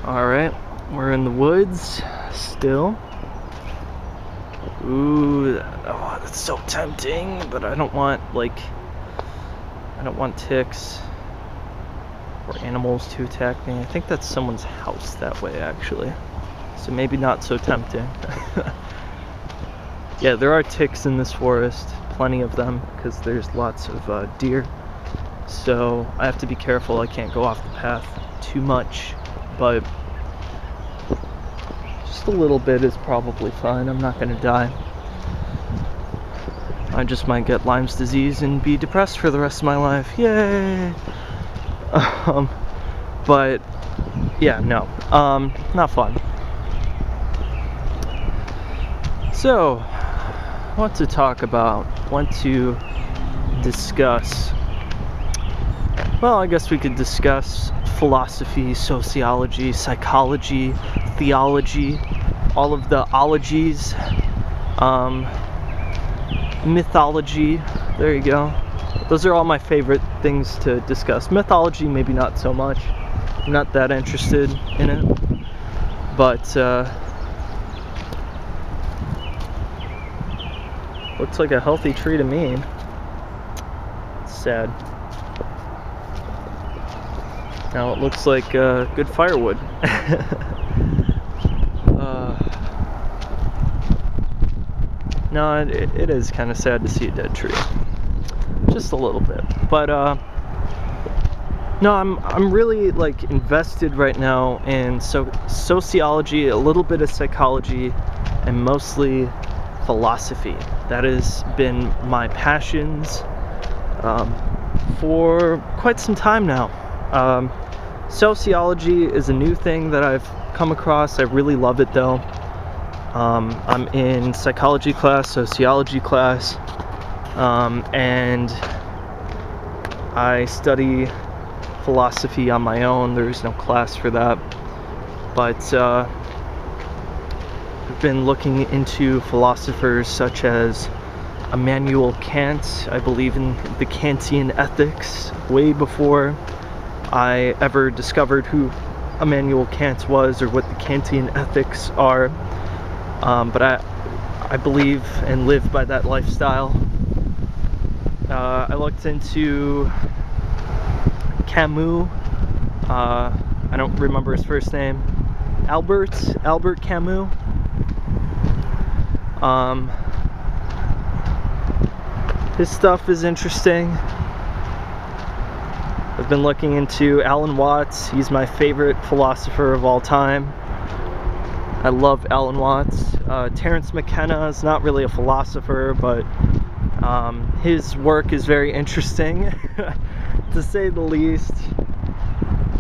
Alright, we're in the woods still. Ooh, oh, that's so tempting, but I don't want ticks or animals to attack me. I think that's someone's house that way, actually. So maybe not so tempting. Yeah, there are ticks in this forest, plenty of them, because there's lots of deer. So I have to be careful, I can't go off the path too much, but just a little bit is probably fine. I'm not gonna die. I just might get Lyme's disease and be depressed for the rest of my life. Yay! But yeah, no, not fun. So, what to talk about? What to discuss? Well, I guess we could discuss philosophy, sociology, psychology, theology, all of the ologies, mythology. There you go. Those are all my favorite things to discuss. Mythology, maybe not so much. I'm not that interested in it. But, looks like a healthy tree to me. It's sad. Now it looks like good firewood. No, it is kind of sad to see a dead tree. Just a little bit. But no, I'm really like invested right now in sociology, a little bit of psychology, and mostly philosophy. That has been my passions for quite some time now. Sociology is a new thing that I've come across. I really love it though. I'm in psychology class, sociology class, and I study philosophy on my own. There is no class for that, but I've been looking into philosophers such as Immanuel Kant. I believe in the Kantian ethics way before I ever discovered who Immanuel Kant was or what the Kantian ethics are. But I believe and live by that lifestyle. I looked into Camus. I don't remember his first name. Albert Camus. His stuff is interesting. I've been looking into Alan Watts. He's my favorite philosopher of all time. I love Alan Watts. Terence McKenna is not really a philosopher, but his work is very interesting, to say the least.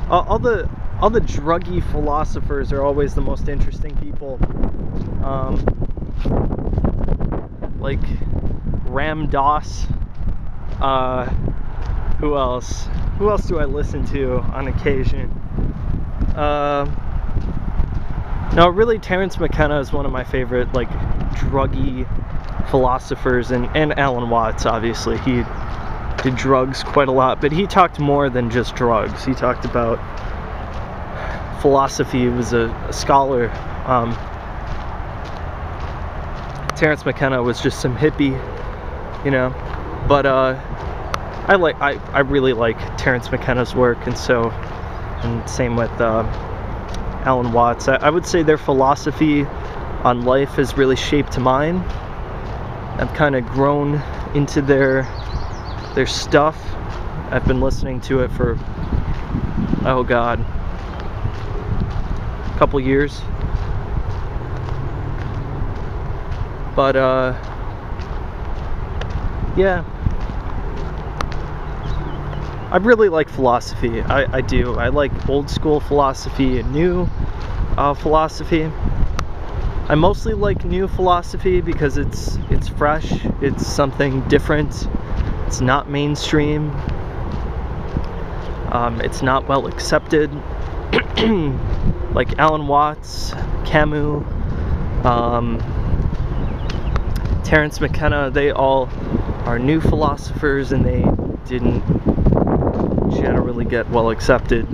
All the druggy philosophers are always the most interesting people. Like Ram Dass. Who else? Who else do I listen to on occasion? No, really, Terence McKenna is one of my favorite, like, druggy philosophers, and Alan Watts, obviously. He did drugs quite a lot, but he talked more than just drugs. He talked about philosophy. He was a scholar. Terence McKenna was just some hippie, you know. But I really like Terence McKenna's work, and same with Alan Watts. I would say their philosophy on life has really shaped mine. I've kind of grown into their stuff. I've been listening to it for, oh god, a couple years. But yeah, I really like philosophy. I do. I like old school philosophy and new philosophy. I mostly like new philosophy because it's fresh, it's something different, it's not mainstream, it's not well accepted. Like Alan Watts, Camus, Terence McKenna, they all are new philosophers and they didn't generally get well accepted.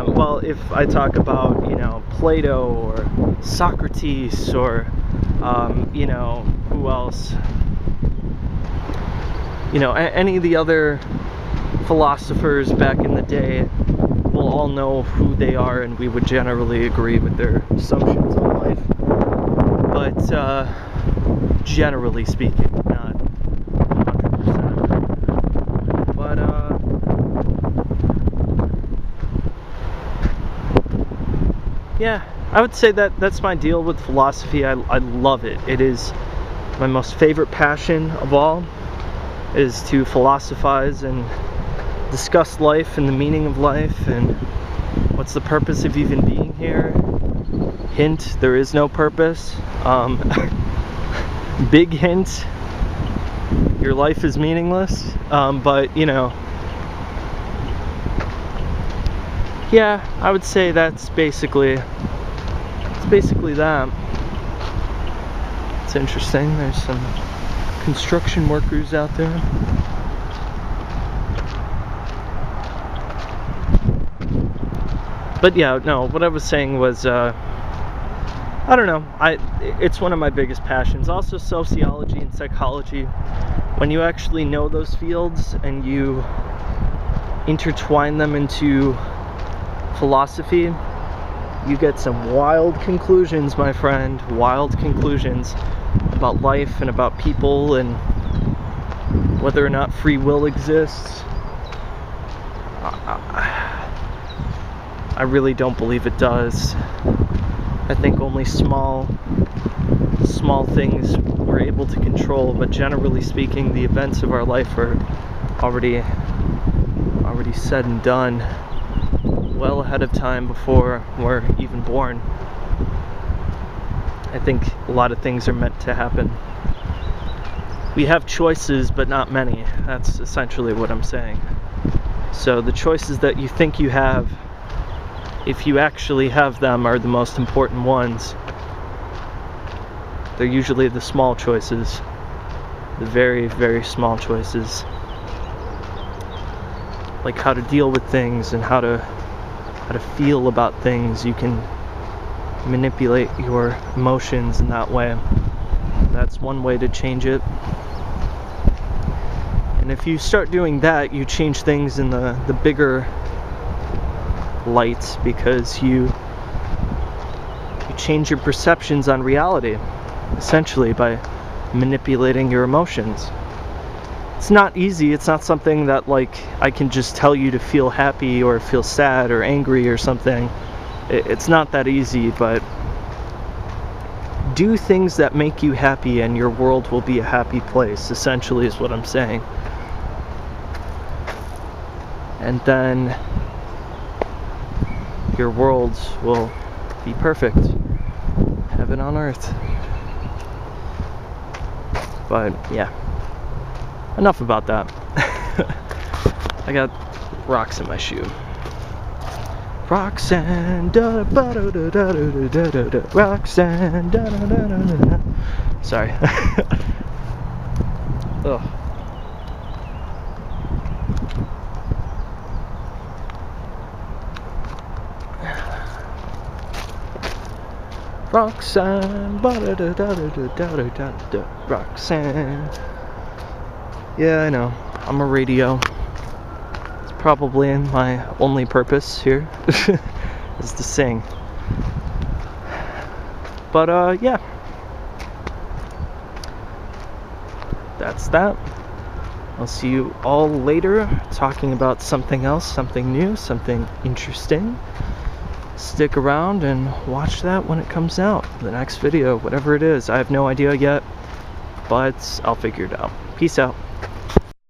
well, if I talk about, you know, Plato or Socrates or, you know, who else? You know, any of the other philosophers back in the day, we'll all know who they are and we would generally agree with their assumptions on life. But, generally speaking, not 100%. But, yeah, I would say that that's my deal with philosophy. I love it. It is my most favorite passion of all, is to philosophize and discuss life and the meaning of life and what's the purpose of even being here. Hint, there is no purpose. Big hint, your life is meaningless. But, you know, yeah, I would say that's basically that. It's interesting. There's some construction workers out there. But yeah, no, what I was saying was, I don't know, it's one of my biggest passions. Also sociology and psychology. When you actually know those fields and you intertwine them into philosophy, you get some wild conclusions, my friend. Wild conclusions about life and about people and whether or not free will exists. I really don't believe it does. I think only small things we're able to control, but generally speaking, the events of our life are already said and done well ahead of time before we're even born. I think a lot of things are meant to happen. We have choices, but not many. That's essentially what I'm saying. So the choices that you think you have, if you actually have them, are the most important ones. They're usually the small choices, the very, very small choices, like how to deal with things and how to feel about things. You can manipulate your emotions in that way. That's one way to change it. And if you start doing that, you change things in the bigger light, because you change your perceptions on reality, essentially, by manipulating your emotions. It's not easy. It's not something that, like, I can just tell you to feel happy or feel sad or angry or something. It's not that easy, but do things that make you happy and your world will be a happy place, essentially, is what I'm saying. And then your world will be perfect. Heaven on earth. But yeah, enough about that. I got rocks in my shoe. Roxanne, da da da da da da da da da. Roxanne, da da da da da. Sorry. Ugh. Roxanne, Roxanne. Yeah, I know. I'm a radio. It's probably my only purpose here is to sing. But yeah. That's that. I'll see you all later talking about something else, something new, something interesting. Stick around and watch that when it comes out, the next video, whatever it is. I have no idea yet, but I'll figure it out. Peace out.